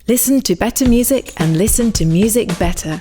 Listen to better music and listen to music better.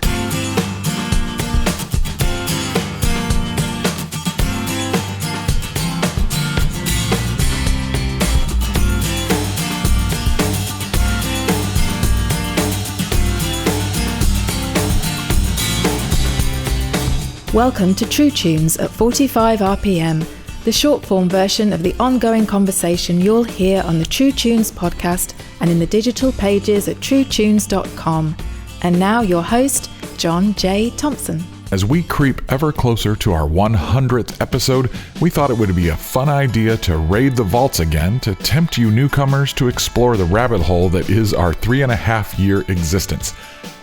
Welcome to True Tunes at 45 RPM, the short-form version of the ongoing conversation you'll hear on the True Tunes podcast and in the digital pages at truetunes.com. And now your host, John J. Thompson. As we creep ever closer to our 100th episode, we thought it would be a fun idea to raid the vaults again to tempt you newcomers to explore the rabbit hole that is our 3.5-year existence.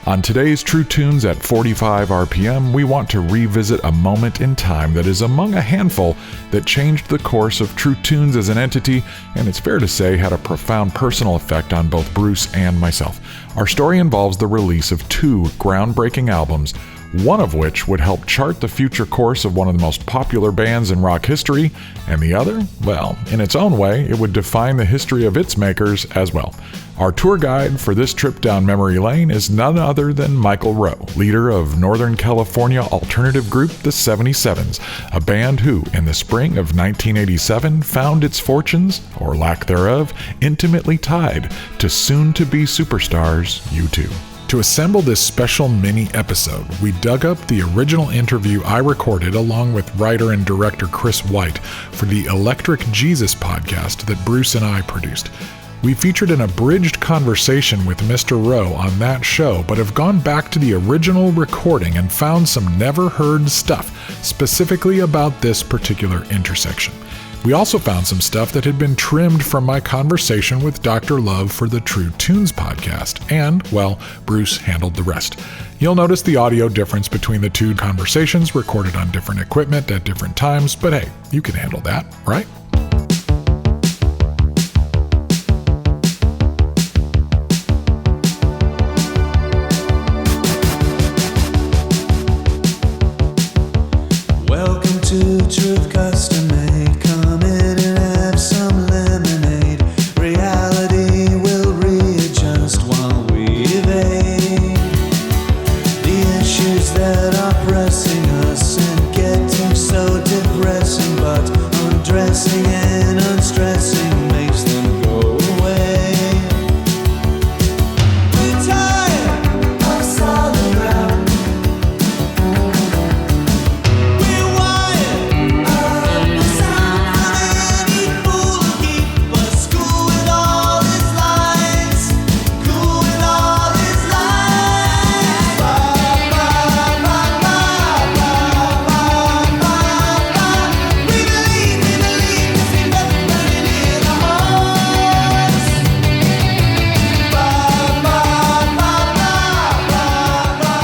On today's True Tunes at 45 RPM, we want to revisit a moment in time that is among a handful that changed the course of True Tunes as an entity, and it's fair to say had a profound personal effect on both Bruce and myself. Our story involves the release of 2 groundbreaking albums, one of which would help chart the future course of one of the most popular bands in rock history, and the other, well, in its own way, it would define the history of its makers as well. Our tour guide for this trip down memory lane is none other than Michael Rowe, leader of Northern California alternative group The 77s, a band who, in the spring of 1987, found its fortunes, or lack thereof, intimately tied to soon-to-be superstars U2. To assemble this special mini-episode, we dug up the original interview I recorded along with writer and director Chris White for the Electric Jesus podcast that Bruce and I produced. We featured an abridged conversation with Mr. Rowe on that show, but have gone back to the original recording and found some never-heard stuff, specifically about this particular intersection. We also found some stuff that had been trimmed from my conversation with Dr. Love for the True Tunes podcast, and, well, Bruce handled the rest. You'll notice the audio difference between the 2 conversations recorded on different equipment at different times, but hey, you can handle that, right? Welcome to Truth Custom Made. Come in and have some lemonade. Reality will readjust while we evade the issues that are pressing us and getting so depressing. But undressing and unstressing makes them go away. We're tired of solid ground. We're wired of the sound of any fool who keep us cool with all his lies, cool with all his lies. Ba ba ba ba ba ba ba ba. We believe there's nothing burning in our hearts. Ba ba ba ba ba ba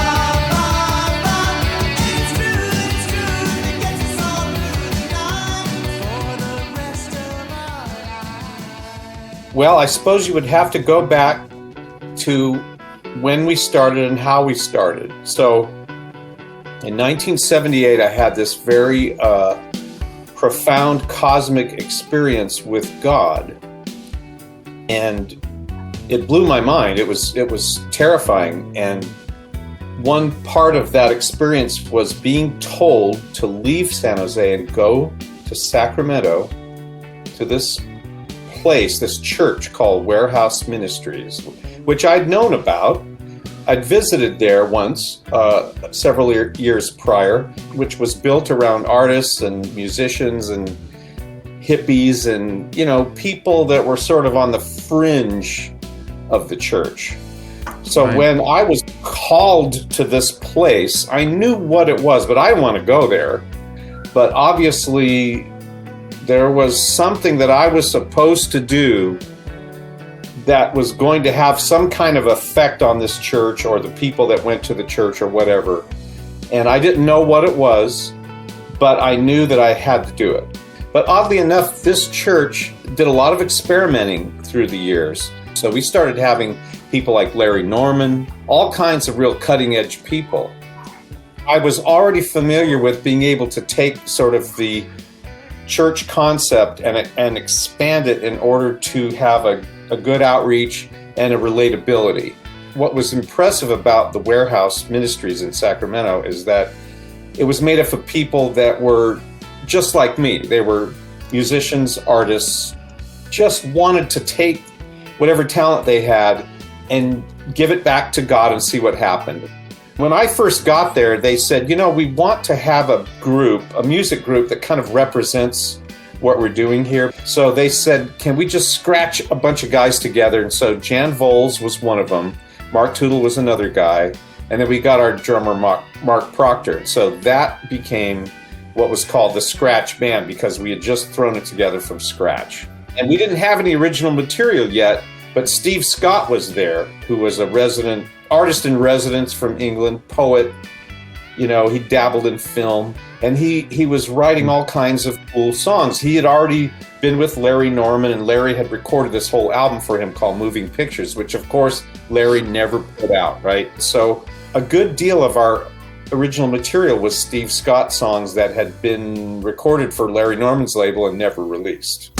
ba. It's true, it gets us all through the night for the rest of our lives. Well, I suppose you would have to go back to when we started and how we started. So in 1978, I had this very profound cosmic experience with God. And it blew my mind. It was terrifying. And one part of that experience was being told to leave San Jose and go to Sacramento to this place, this church called Warehouse Ministries, which I'd known about. I'd visited there once, several years prior, which was built around artists and musicians and hippies and, people that were sort of on the fringe of the church. So when I was called to this place, I knew what it was, but I didn't want to go there. But obviously, there was something that I was supposed to do that was going to have some kind of effect on this church or the people that went to the church or whatever. And I didn't know what it was, but I knew that I had to do it. But oddly enough, this church did a lot of experimenting through the years. So we started having people like Larry Norman, all kinds of real cutting-edge people. I was already familiar with being able to take sort of the church concept and expand it in order to have a good outreach and a relatability. What was impressive about the Warehouse Ministries in Sacramento is that it was made up of people that were just like me. They were musicians, artists, just wanted to take whatever talent they had and give it back to God and see what happened. When I first got there, they said, we want to have a group, a music group that kind of represents what we're doing here. So they said, can we just scratch a bunch of guys together? And so Jan Voles was one of them. Mark Tootle was another guy. And then we got our drummer, Mark Proctor. So that became what was called the Scratch Band, because we had just thrown it together from scratch. And we didn't have any original material yet, but Steve Scott was there, who was a artist in residence from England, poet. He dabbled in film, and he was writing all kinds of cool songs. He had already been with Larry Norman, and Larry had recorded this whole album for him called Moving Pictures, which of course Larry never put out, right? So a good deal of our original material was Steve Scott songs that had been recorded for Larry Norman's label and never released.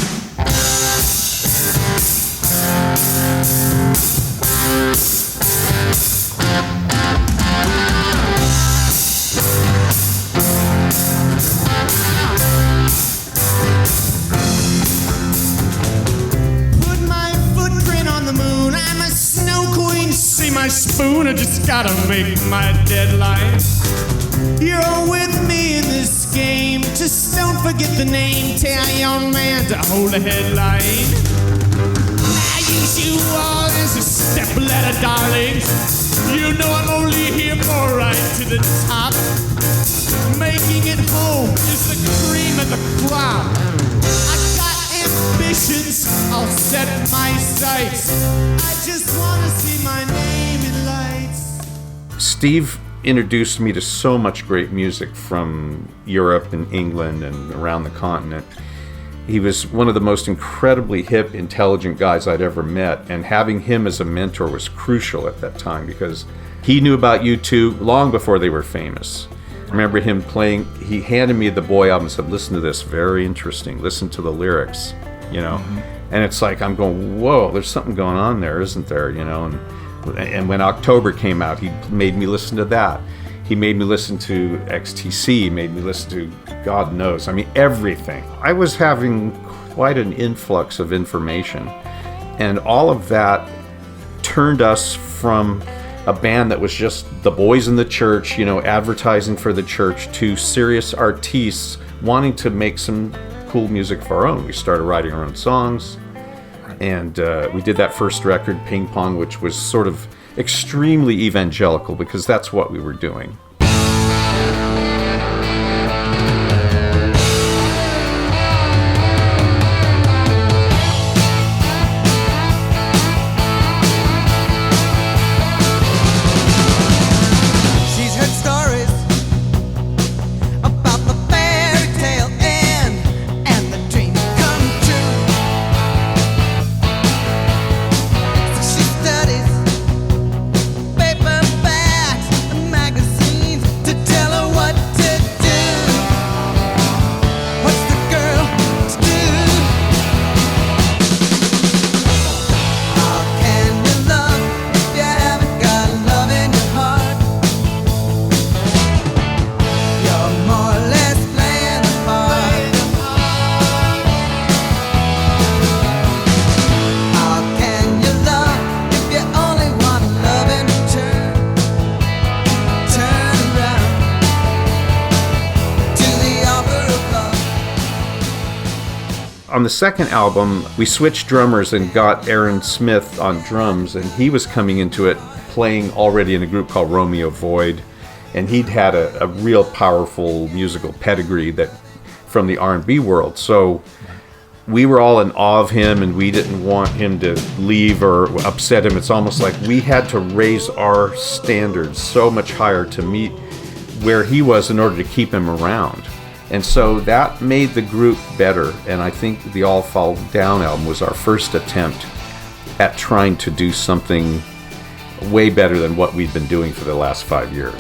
My spoon, I just gotta make my deadline. You're with me in this game, just don't forget the name. Tell your man to hold the headline. I use you all as a stepladder, darling. I'm only here for right to the top. Making it home is the cream of the crop. I got ambitions, I'll set my sights. I just wanna see my name in lights. Steve introduced me to so much great music from Europe and England and around the continent. He was one of the most incredibly hip, intelligent guys I'd ever met, and having him as a mentor was crucial at that time because he knew about U2 long before they were famous. I remember him playing, he handed me the Boy album and said, listen to this, very interesting, listen to the lyrics, And it's like, I'm going, whoa, there's something going on there, isn't there, And when October came out, he made me listen to that. He made me listen to XTC, made me listen to God knows, everything. I was having quite an influx of information, and all of that turned us from a band that was just the boys in the church, advertising for the church, to serious artists wanting to make some cool music of our own. We started writing our own songs, and we did that first record, Ping Pong, which was sort of extremely evangelical because that's what we were doing. She's heard stories about the fairy tale and the dream come true. So she studies paperbacks and magazines to tell her what to do. What's the girl to do? How can you love if you haven't got love in your heart? You're more or less playing a part. How can you love if you only want love in return? Turn around to the offer of love. On the second album, we switched drummers and got Aaron Smith on drums, and he was coming into it playing already in a group called Romeo Void, and he'd had a real powerful musical pedigree that from the R&B world. So we were all in awe of him, and we didn't want him to leave or upset him. It's almost like we had to raise our standards so much higher to meet where he was in order to keep him around. And so that made the group better, and I think the All Fall Down album was our first attempt at trying to do something way better than what we'd been doing for the last 5 years.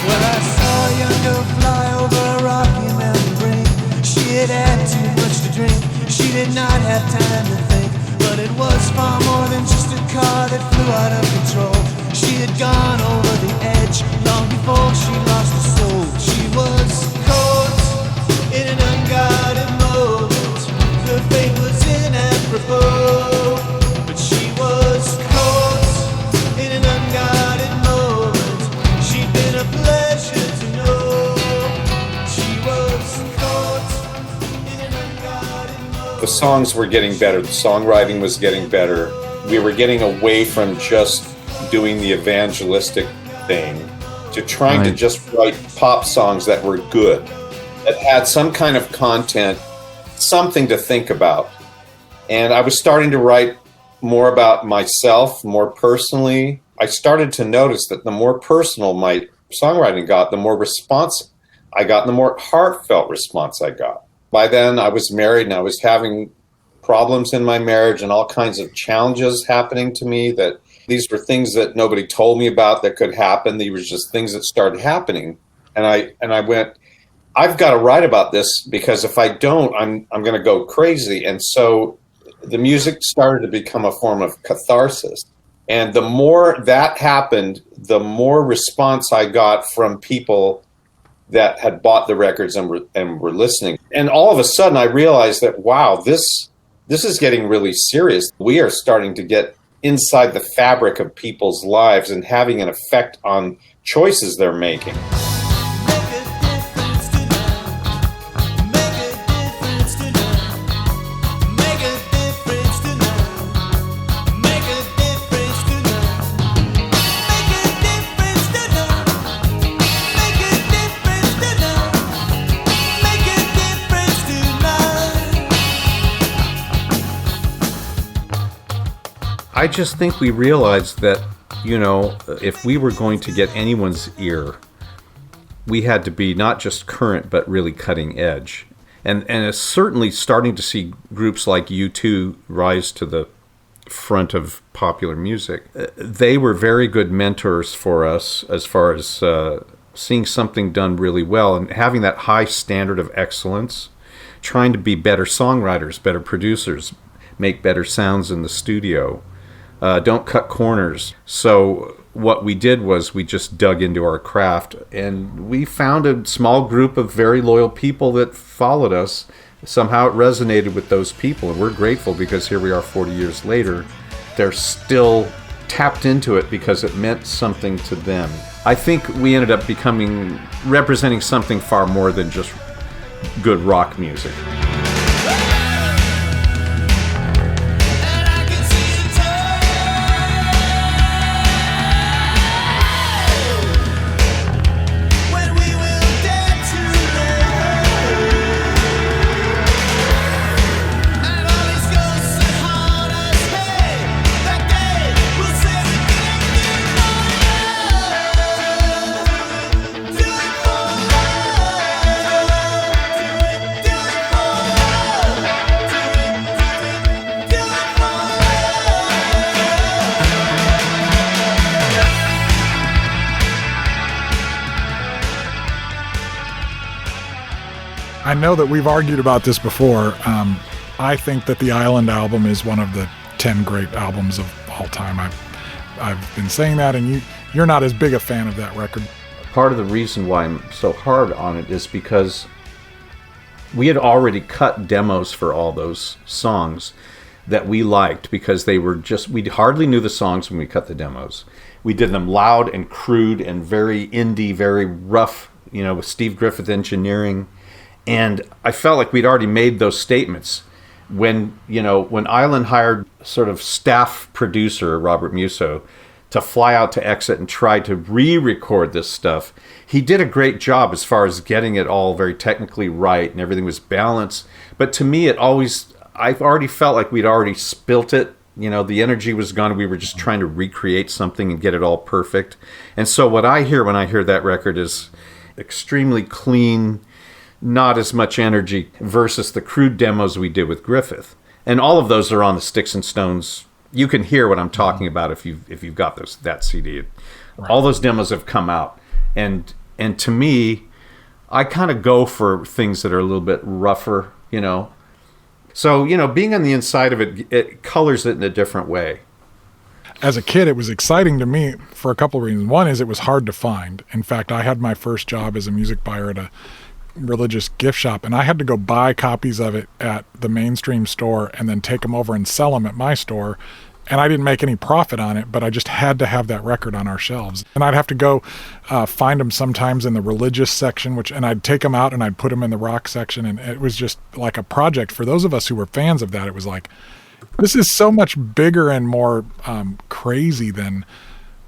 Well, I saw a young girl fly over a rocky mountain brink. She had had too much to drink. She did not have time to think, but it was far more than just a car that flew out of control. She had gone over the edge long before she lost her soul. She was caught in an unguarded moment. Her fate was inapropos, but she was caught in an unguarded moment. She'd been a pleasure to know. She was caught in an unguarded moment. The songs were getting better. The songwriting was getting better. We were getting away from just doing the evangelistic thing to trying to Right. just write pop songs that were good, that had some kind of content, something to think about. And I was starting to write more about myself, more personally. I started to notice that the more personal my songwriting got, the more response I got, and the more heartfelt response I got. By then, I was married and I was having problems in my marriage and all kinds of challenges happening to me. That these were things that nobody told me about that could happen. These were just things that started happening. And I went, I've got to write about this, because if I don't, I'm going to go crazy. And so the music started to become a form of catharsis. And the more that happened, the more response I got from people that had bought the records and were listening. And all of a sudden I realized that, wow, this is getting really serious. We are starting to get inside the fabric of people's lives and having an effect on choices they're making. Make a difference tonight. Make a difference tonight. Make a difference tonight. Make a difference tonight. Make a difference tonight. Make a difference tonight. Make a difference tonight. I just think we realized that, you know, if we were going to get anyone's ear, we had to be not just current, but really cutting edge. And it's certainly starting to see groups like U2 rise to the front of popular music. They were very good mentors for us as far as seeing something done really well and having that high standard of excellence, trying to be better songwriters, better producers, make better sounds in the studio. Don't cut corners. So what we did was we just dug into our craft, and we found a small group of very loyal people that followed us. Somehow it resonated with those people, and we're grateful because here we are 40 years later. They're still tapped into it because it meant something to them. I think we ended up representing something far more than just good rock music. And I can see the time when we will dare to live. And all these ghosts that haunt us, hey, that day will say we can't do it for love. Do it for love. Do it for love. Do it for I know that we've argued about this before. I think that the Island album is one of the 10 great albums of all time. I've been saying that, and you're not as big a fan of that record. Part of the reason why I'm so hard on it is because we had already cut demos for all those songs that we liked, because they were just, we hardly knew the songs when we cut the demos. We did them loud and crude and very indie, very rough, with Steve Griffith engineering. And I felt like we'd already made those statements. When Island hired sort of staff producer Robert Musso to fly out to Exit and try to re-record this stuff, he did a great job as far as getting it all very technically right and everything was balanced. But to me, I've already felt like we'd already spilt it. The energy was gone. We were just trying to recreate something and get it all perfect. And so what I hear when I hear that record is extremely clean, not as much energy, versus the crude demos we did with Griffith. And all of those are on the Sticks and Stones. You can hear what I'm talking about if you've got that CD. Right. All those demos have come out. And to me, I kind of go for things that are a little bit rougher, So, being on the inside of it, it colors it in a different way. As a kid, it was exciting to me for a couple of reasons. One is it was hard to find. In fact, I had my first job as a music buyer at a religious gift shop, and I had to go buy copies of it at the mainstream store and then take them over and sell them at my store. And I didn't make any profit on it, but I just had to have that record on our shelves. And I'd have to go find them sometimes in the religious section, and I'd take them out and I'd put them in the rock section. And it was just like a project. For those of us who were fans of that, it was like, this is so much bigger and more crazy than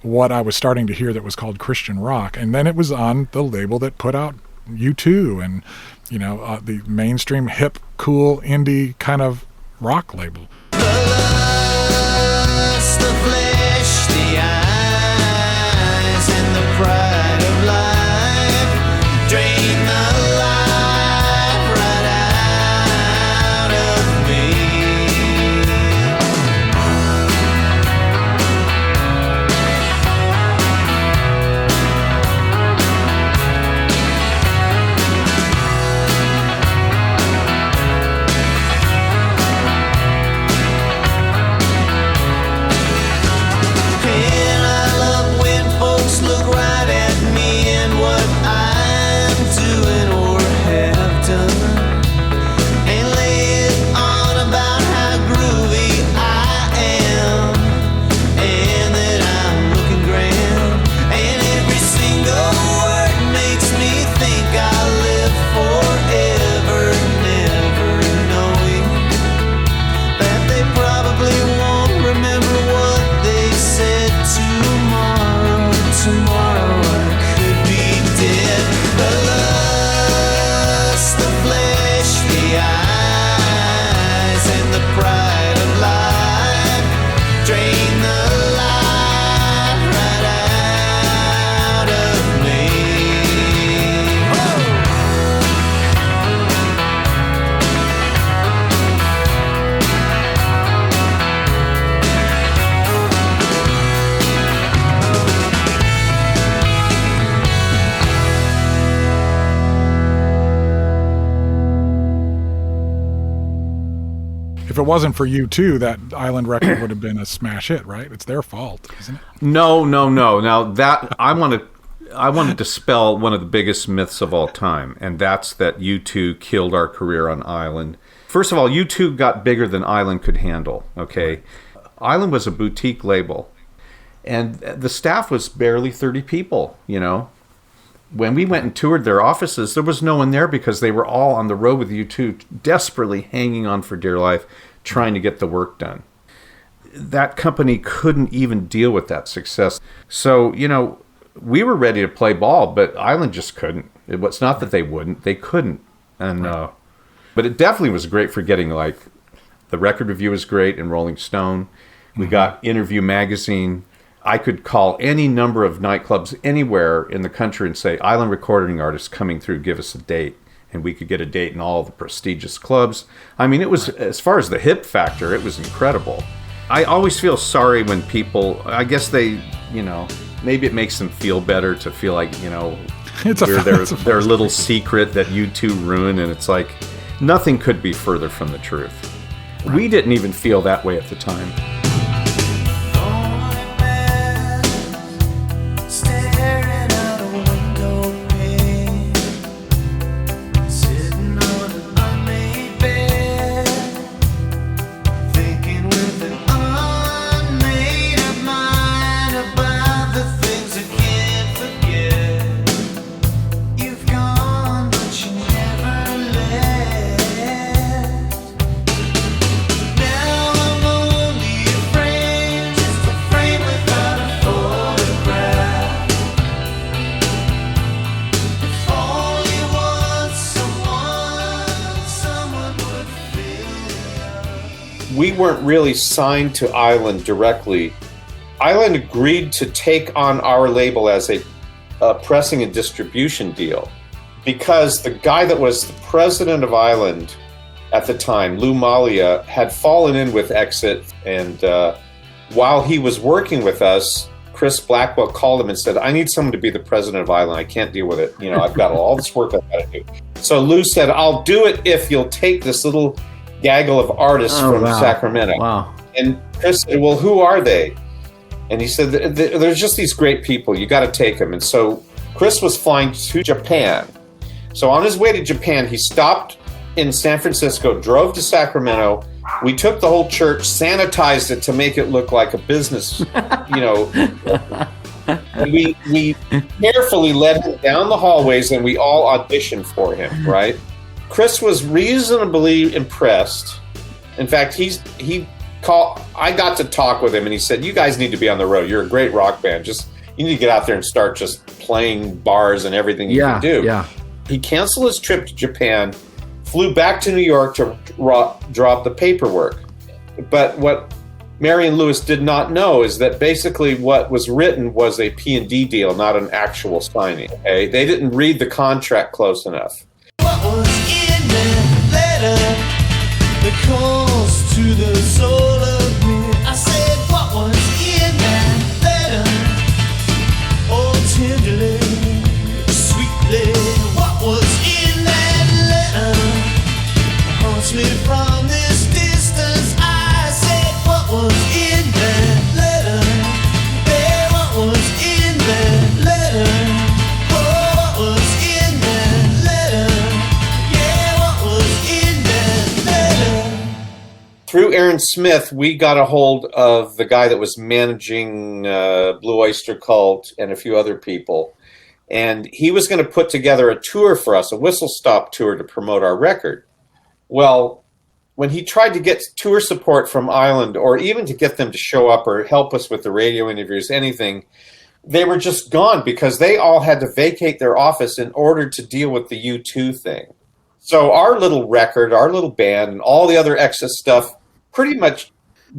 what I was starting to hear that was called Christian rock. And then it was on the label that put out U2 and, the mainstream hip, cool, indie kind of rock label. The flesh, the eyes, and the pride of life drain the life right out of me. And I love when folks look right at me and what I'm doing or have done, and lay it on about how groovy I am, and that I'm looking grand. And every single word makes me think I'll live forever, never knowing that they probably won't remember what they said tomorrow. Tomorrow I could be dead. The lust, the flesh, the eyes, and the pride of life drain the life right out of me. If it wasn't for U2, that Island record would have been a smash hit, right? It's their fault, isn't it? No. Now that I want to dispel one of the biggest myths of all time, and that's that U2 killed our career on Island. First of all, U2 got bigger than Island could handle. Okay, Island was a boutique label, and the staff was barely 30 people. When we went and toured their offices, there was no one there because they were all on the road with U2, desperately hanging on for dear life, trying to get the work done. That company couldn't even deal with that success. So, we were ready to play ball, but Island just couldn't. It was not that they wouldn't, they couldn't. And but it definitely was great for getting, like, the record review was great in Rolling Stone. We got Interview Magazine. I could call any number of nightclubs anywhere in the country and say, Island recording artists coming through, give us a date. And we could get a date in all the prestigious clubs. I mean, it was, as far as the hip factor, it was incredible. I always feel sorry when people, I guess they, maybe it makes them feel better to feel like, we're their little secret that U2 ruined. And it's like, nothing could be further from the truth. Right. We didn't even feel that way at the time. Staring out a window pane, sitting on an unmade bed, thinking with an unmade up mind about the things I can't forget. You've gone, but you never left. Now I'm only a frame, just a frame without a photograph. If only once someone would feel. We weren't really signed to Island directly. Island agreed to take on our label as a pressing and distribution deal because the guy that was the president of Island at the time, Lou Malia, had fallen in with Exit, and while he was working with us, Chris Blackwell called him and said, I need someone to be the president of Island. I can't deal with it. I've got all this work I've got to do. So Lou said, I'll do it if you'll take this little gaggle of artists Oh, from wow. Sacramento. Wow. And Chris said, well, who are they? And he said, there's just these great people. You got to take them. And so Chris was flying to Japan. So on his way to Japan, he stopped in San Francisco, drove to Sacramento. We took the whole church, sanitized it to make it look like a business, you know. And we carefully led him down the hallways, and we all auditioned for him, right? Chris was reasonably impressed. In fact, I got to talk with him, and he said, you guys need to be on the road. You're a great rock band. You need to get out there and start just playing bars and everything you can do. Yeah. He canceled his trip to Japan, flew back to New York to drop the paperwork. But what Marion Lewis did not know is that basically what was written was a P&D deal, not an actual signing. Okay? They didn't read the contract close enough. What was in that letter that calls to the soul of me? I said, what was in that letter? Oh, tenderly, sweetly. What was in that letter? Haunts me from this distance. I said, what was in that letter? Yeah, what was in that letter? Oh, what was in that letter? Yeah, what was in that letter? Through Aaron Smith, we got a hold of the guy that was managing Blue Oyster Cult and a few other people. And he was going to put together a tour for us, a whistle stop tour to promote our record. Well, when he tried to get tour support from Island, or even to get them to show up or help us with the radio interviews, anything, they were just gone because they all had to vacate their office in order to deal with the U2 thing. So our little record, our little band, and all the other excess stuff pretty much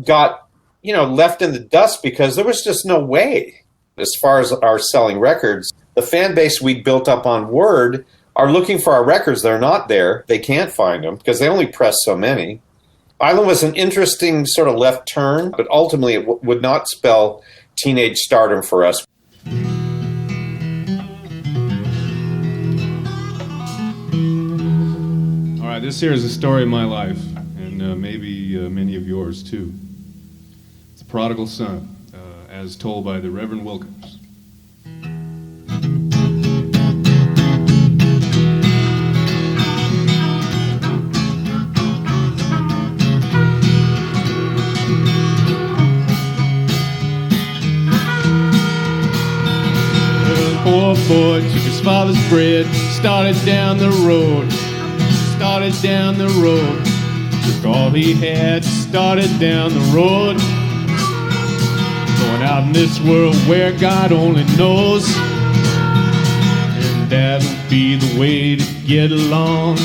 got, left in the dust because there was just no way. As far as our selling records, the fan base we built up on Word are looking for our records. They're not there. They can't find them because they only press so many. Island was an interesting sort of left turn, but ultimately it would not spell teenage stardom for us. All right, this here is a story of my life, and maybe many of yours too. It's the prodigal son, as told by the Reverend Wilkins. Poor boy took his father's bread, started down the road, took all he had, started down the road, going out in this world where God only knows, and that'll be the way to get along.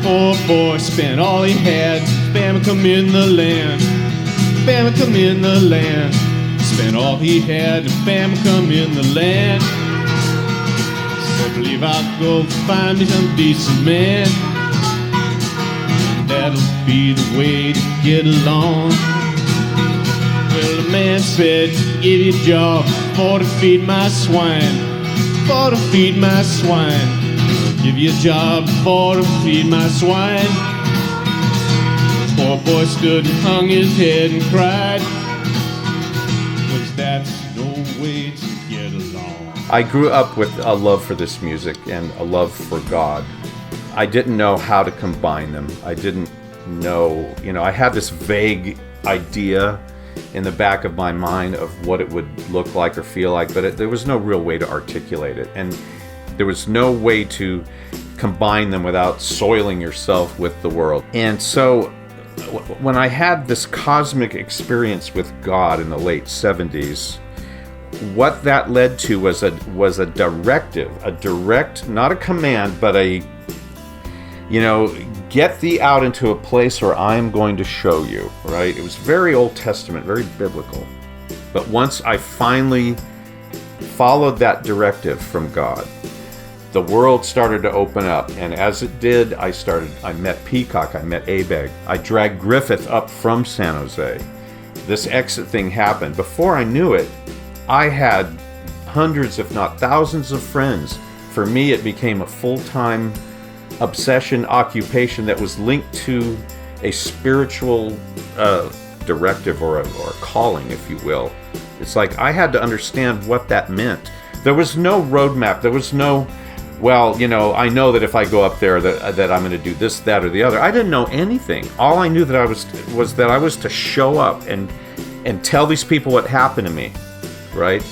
Poor boy spent all he had, Bama come in the land, Bama come in the land. Spent all he had to Bama come in the land. Said, believe I'll go find me some decent man. That'll be the way to get along. Well, the man said, give you a job for to feed my swine, for to feed my swine. I'll give you a job for to feed my swine. The poor boy stood and hung his head and cried. That's no way to get along. I grew up with a love for this music and a love for God. I didn't know how to combine them. I didn't know, I had this vague idea in the back of my mind of what it would look like or feel like, but there was no real way to articulate it. And there was no way to combine them without soiling yourself with the world. And so when I had this cosmic experience with God in the late 70s, what that led to was a directive, a direct, not a command, but get thee out into a place where I'm going to show you, right? It was very Old Testament, very biblical. But once I finally followed that directive from God, the world started to open up, and as it did, I met Peacock, I met Abeg, I dragged Griffith up from San Jose. This exit thing happened. Before I knew it, I had hundreds, if not thousands of friends. For me, it became a full-time obsession, occupation that was linked to a spiritual directive or a calling, if you will. It's like I had to understand what that meant. There was no roadmap. There was no, well, you know, I know that if I go up there that I'm going to do this, that, or the other. I didn't know anything. All I knew that I was to show up and tell these people what happened to me, right?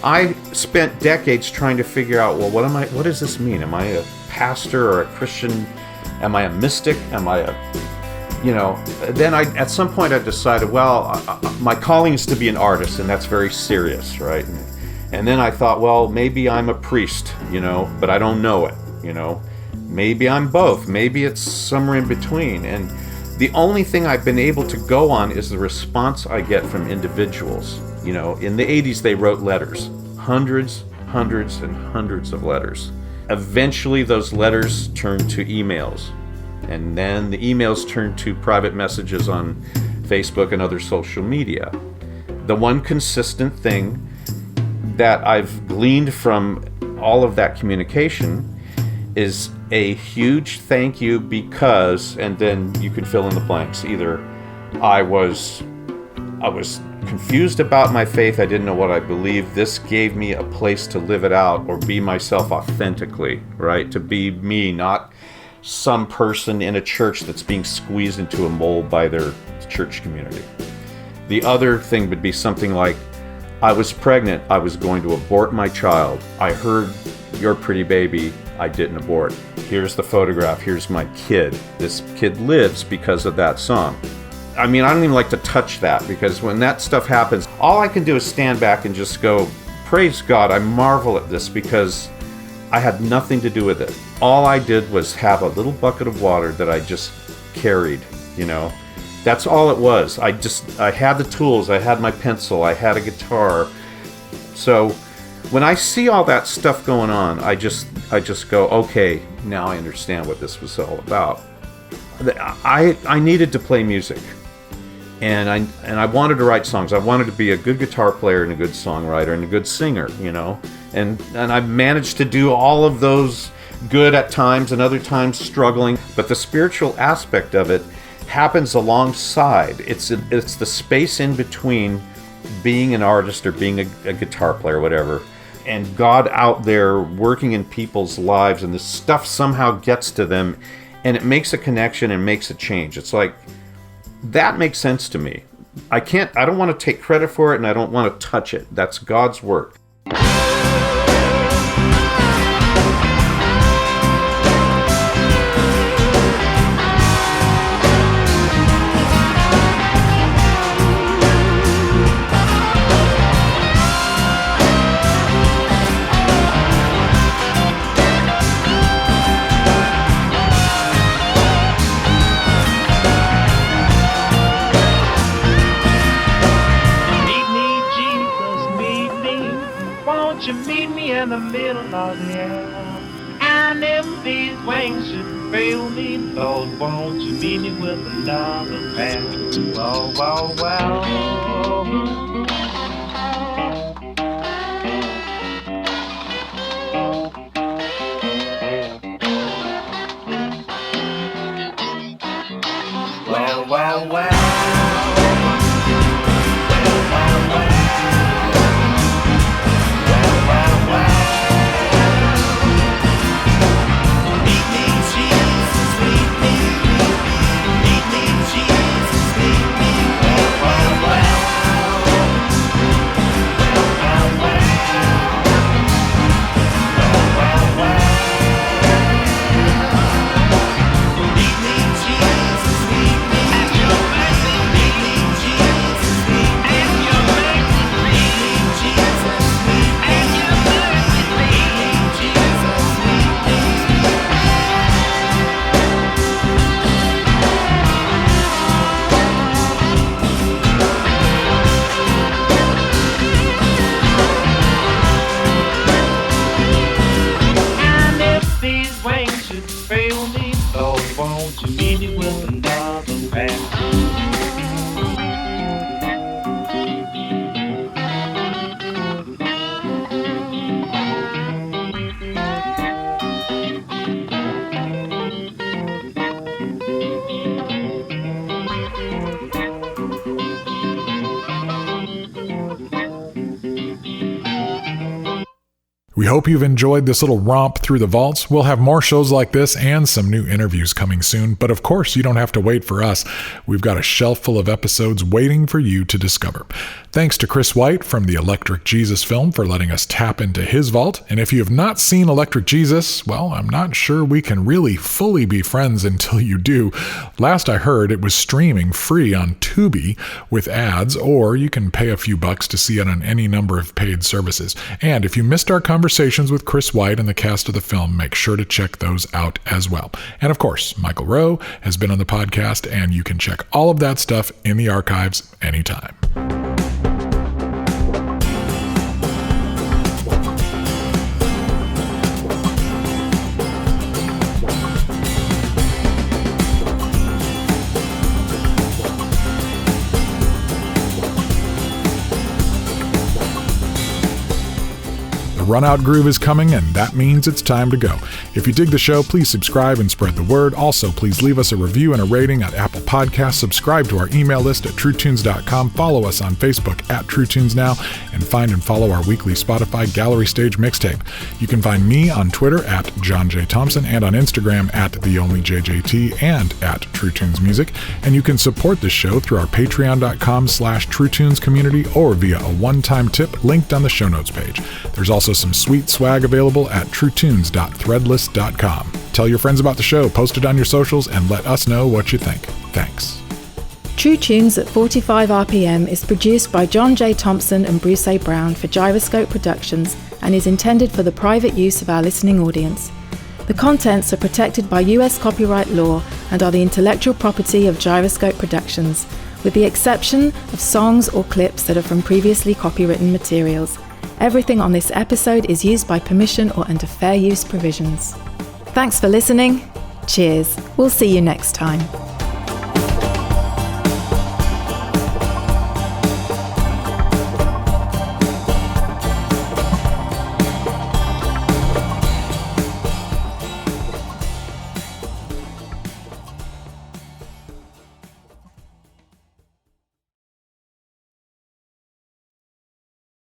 I spent decades trying to figure out, well, what does this mean? Am I a pastor or a Christian? Am I a mystic? Am I then at some point I decided, well, my calling is to be an artist, and that's very serious, right? And then I thought, well, maybe I'm a priest, but I don't know it, Maybe I'm both. Maybe it's somewhere in between. And the only thing I've been able to go on is the response I get from individuals. In the 80s, they wrote letters, hundreds and hundreds of letters. Eventually, those letters turned to emails. And then the emails turned to private messages on Facebook and other social media. The one consistent thing that I've gleaned from all of that communication is a huge thank you because, and then you can fill in the blanks. Either I was confused about my faith, I didn't know what I believed. This gave me a place to live it out or be myself authentically, right? To be me, not some person in a church that's being squeezed into a mold by their church community. The other thing would be something like, I was pregnant, I was going to abort my child. I heard your pretty baby, I didn't abort. Here's the photograph, here's my kid. This kid lives because of that song. I mean, I don't even like to touch that, because when that stuff happens, all I can do is stand back and just go, praise God, I marvel at this, because I had nothing to do with it. All I did was have a little bucket of water that I just carried, That's all it was. I had the tools, I had my pencil, I had a guitar. So when I see all that stuff going on, I just go, okay, now I understand what this was all about. I needed to play music. And I wanted to write songs. I wanted to be a good guitar player and a good songwriter and a good singer, And I managed to do all of those good at times and other times struggling. But the spiritual aspect of it happens alongside. It's the space in between being an artist or being a guitar player, whatever, and God out there working in people's lives, and this stuff somehow gets to them, and it makes a connection and makes a change. It's like, that makes sense to me. I don't want to take credit for it, and I don't want to touch it. That's God's work. In the middle of the air, and if these wings should fail me, Lord, won't you meet me with another pair? Oh, well, well. Well, well, well. We hope you've enjoyed this little romp through the vaults. We'll have more shows like this and some new interviews coming soon, but of course you don't have to wait for us. We've got a shelf full of episodes waiting for you to discover. Thanks to Chris White from the Electric Jesus film for letting us tap into his vault. And if you have not seen Electric Jesus, well, I'm not sure we can really fully be friends until you do. Last I heard, it was streaming free on Tubi with ads, or you can pay a few bucks to see it on any number of paid services. And if you missed our conversations with Chris White and the cast of the film, make sure to check those out as well. And of course, Michael Rowe has been on the podcast, and you can check all of that stuff in the archives anytime. The Runout Groove is coming, and that means it's time to go. If you dig the show, please subscribe and spread the word. Also, please leave us a review and a rating at Apple Podcasts. Subscribe to our email list at TrueTunes.com. Follow us on Facebook at TrueTunesNow, and find and follow our weekly Spotify Gallery Stage mixtape. You can find me on Twitter at John J. Thompson and on Instagram at TheOnlyJJT and at TrueTunesMusic. And you can support the show through our Patreon.com/TrueTunes community or via a one-time tip linked on the show notes page. There's also some sweet swag available at TrueTunes.threadless.com. Tell your friends about the show, post it on your socials, and let us know what you think. Thanks. True Tunes at 45 RPM is produced by John J. Thompson and Bruce A. Brown for Gyroscope Productions and is intended for the private use of our listening audience. The contents are protected by US copyright law and are the intellectual property of Gyroscope Productions, with the exception of songs or clips that are from previously copywritten materials. Everything on this episode is used by permission or under fair use provisions. Thanks for listening. Cheers. We'll see you next time.